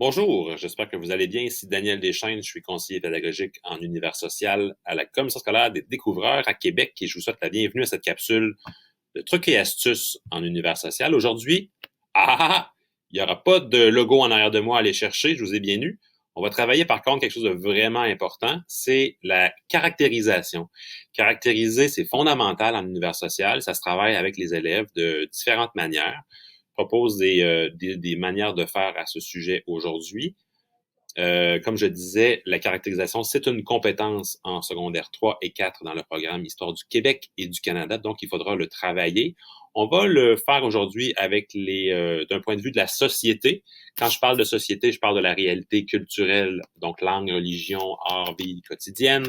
Bonjour, j'espère que vous allez bien. Ici Daniel Deschaines, je suis conseiller pédagogique en univers social à la Commission scolaire des découvreurs à Québec et je vous souhaite la bienvenue à cette capsule de trucs et astuces en univers social. Aujourd'hui, il n'y aura pas de logo en arrière de moi à aller chercher, je vous ai bien eu. On va travailler par contre quelque chose de vraiment important, c'est la caractérisation. Caractériser, c'est fondamental en univers social, ça se travaille avec les élèves de différentes manières. Je propose des manières de faire à ce sujet aujourd'hui. Comme je disais, la caractérisation, c'est une compétence en secondaire 3 et 4 dans le programme Histoire du Québec et du Canada, donc il faudra le travailler. On va le faire aujourd'hui avec d'un point de vue de la société. Quand je parle de société, je parle de la réalité culturelle, donc langue, religion, art, vie quotidienne.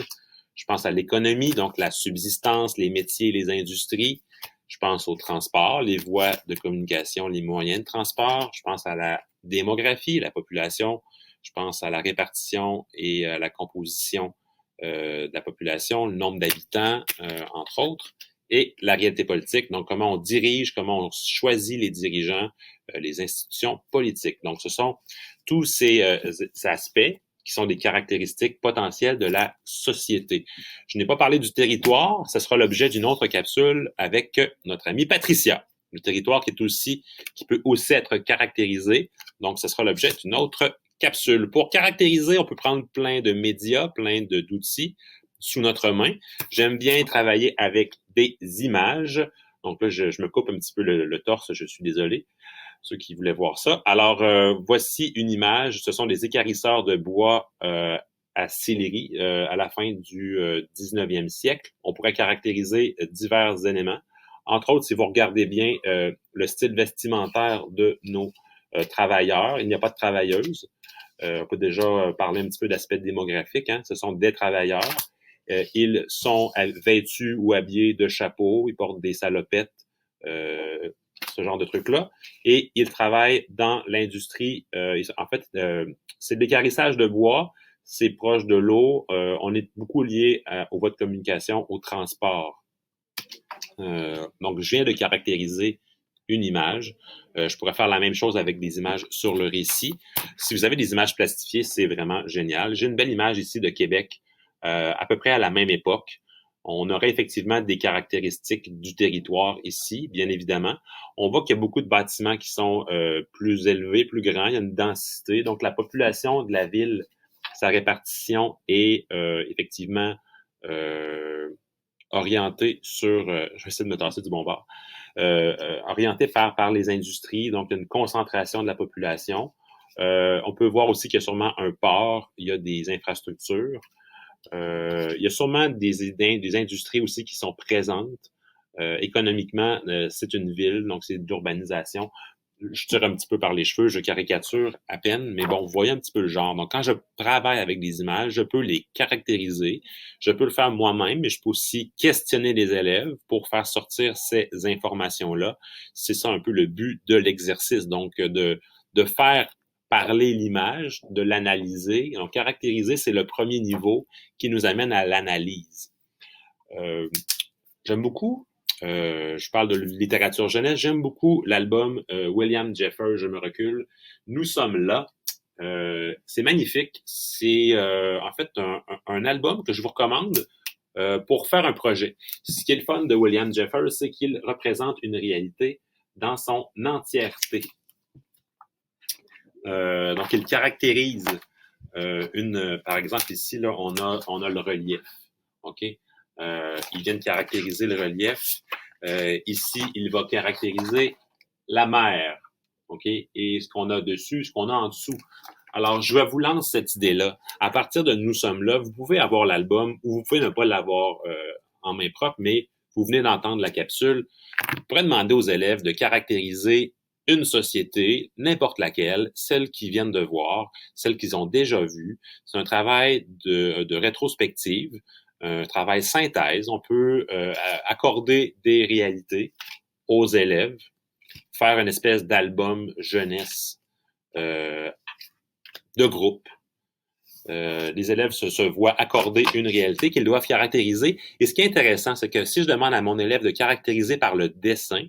Je pense à l'économie, donc la subsistance, les métiers, les industries. Je pense au transport, les voies de communication, les moyens de transport. Je pense à la démographie, la population. Je pense à la répartition et à la composition de la population, le nombre d'habitants, entre autres, et la réalité politique, donc comment on dirige, comment on choisit les dirigeants, les institutions politiques. Donc, ce sont tous ces aspects qui sont des caractéristiques potentielles de la société. Je n'ai pas parlé du territoire, ce sera l'objet d'une autre capsule avec notre amie Patricia. Le territoire qui peut aussi être caractérisé, donc ce sera l'objet d'une autre capsule. Pour caractériser, on peut prendre plein de médias, d'outils sous notre main. J'aime bien travailler avec des images. Donc là, je me coupe un petit peu le torse, je suis désolé, ceux qui voulaient voir ça. Alors, voici une image. Ce sont des équarrisseurs de bois à Sillery à la fin du 19e siècle. On pourrait caractériser divers éléments. Entre autres, si vous regardez bien le style vestimentaire de nos travailleurs, il n'y a pas de travailleuses. On peut déjà parler un petit peu d'aspect démographique. Hein. Ce sont des travailleurs. Ils sont vêtus ou habillés de chapeaux. Ils portent des salopettes, ce genre de trucs-là. Et ils travaillent dans l'industrie. En fait, c'est de l'équarrissage de bois. C'est proche de l'eau. On est beaucoup lié aux voies de communication, au transport. Donc, je viens de caractériser une image. Je pourrais faire la même chose avec des images sur le récit. Si vous avez des images plastifiées, c'est vraiment génial. J'ai une belle image ici de Québec, à peu près à la même époque. On aurait effectivement des caractéristiques du territoire ici, bien évidemment. On voit qu'il y a beaucoup de bâtiments qui sont plus élevés, plus grands. Il y a une densité. Donc, la population de la ville, sa répartition est effectivement orientée sur... je vais essayer de me tasser du bon bord. Orienté par les industries, donc une concentration de la population. On peut voir aussi qu'il y a sûrement un port, il y a des infrastructures, il y a sûrement des industries aussi qui sont présentes. Économiquement, c'est une ville, donc c'est de l'urbanisation. Je tire un petit peu par les cheveux, je caricature à peine, mais bon, vous voyez un petit peu le genre. Donc, quand je travaille avec des images, je peux les caractériser, je peux le faire moi-même, mais je peux aussi questionner les élèves pour faire sortir ces informations-là. C'est ça un peu le but de l'exercice, donc de faire parler l'image, de l'analyser. Donc, caractériser, c'est le premier niveau qui nous amène à l'analyse. J'aime beaucoup je parle de littérature jeunesse. J'aime beaucoup l'album William Jeffer, Je me recule. Nous sommes là. C'est magnifique. C'est en fait un album que je vous recommande pour faire un projet. Ce qui est le fun de William Jeffer, c'est qu'il représente une réalité dans son entièreté. Donc, il caractérise par exemple, ici, là, on a le relief. OK? Il vient de caractériser le relief. Ici, il va caractériser la mer, OK? Et ce qu'on a dessus, ce qu'on a en dessous. Alors, je vais vous lancer cette idée-là. À partir de Nous sommes là, vous pouvez avoir l'album ou vous pouvez ne pas l'avoir en main propre, mais vous venez d'entendre la capsule. Vous pourrez demander aux élèves de caractériser une société, n'importe laquelle, celle qu'ils viennent de voir, celle qu'ils ont déjà vue. C'est un travail de rétrospective, un travail synthèse. On peut accorder des réalités aux élèves, faire une espèce d'album jeunesse de groupe. Les élèves se voient accorder une réalité qu'ils doivent caractériser. Et ce qui est intéressant, c'est que si je demande à mon élève de caractériser par le dessin,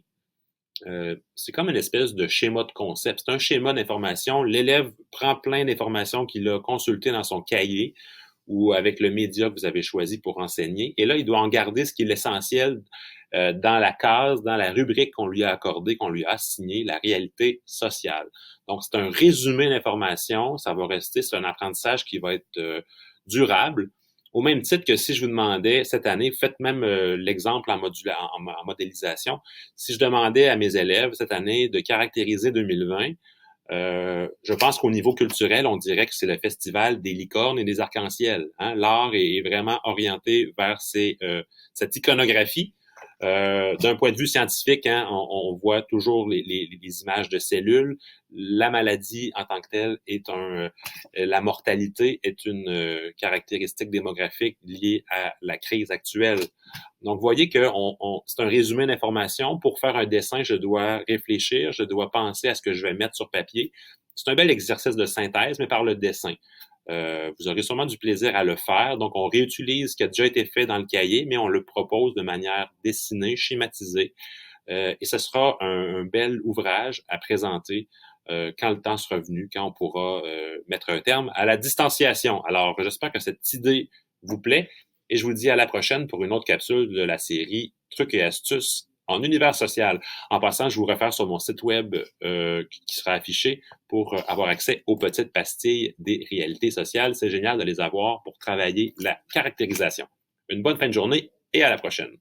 C'est comme une espèce de schéma de concept. C'est un schéma d'information. L'élève prend plein d'informations qu'il a consultées dans son cahier ou avec le média que vous avez choisi pour enseigner. Et là, il doit en garder ce qui est l'essentiel dans la case, dans la rubrique qu'on lui a accordée, qu'on lui a assignée, la réalité sociale. Donc, c'est un résumé d'informations. Ça va rester, c'est un apprentissage qui va être durable. Au même titre que si je vous demandais cette année, faites même l'exemple en modélisation. Si je demandais à mes élèves cette année de caractériser 2020, je pense qu'au niveau culturel, on dirait que c'est le festival des licornes et des arcs-en-ciel. Hein? L'art est vraiment orienté vers cette iconographie. D'un point de vue scientifique, hein, on voit toujours les images de cellules. La maladie en tant que telle la mortalité est une caractéristique démographique liée à la crise actuelle. Donc, vous voyez que c'est un résumé d'informations. Pour faire un dessin, je dois réfléchir, je dois penser à ce que je vais mettre sur papier. C'est un bel exercice de synthèse, mais par le dessin. Vous aurez sûrement du plaisir à le faire. Donc, on réutilise ce qui a déjà été fait dans le cahier, mais on le propose de manière dessinée, schématisée. Et ce sera un bel ouvrage à présenter quand le temps sera venu, quand on pourra mettre un terme à la distanciation. Alors, j'espère que cette idée vous plaît et je vous dis à la prochaine pour une autre capsule de la série Trucs et astuces en univers social. En passant, je vous réfère sur mon site web qui sera affiché pour avoir accès aux petites pastilles des réalités sociales. C'est génial de les avoir pour travailler la caractérisation. Une bonne fin de journée et à la prochaine.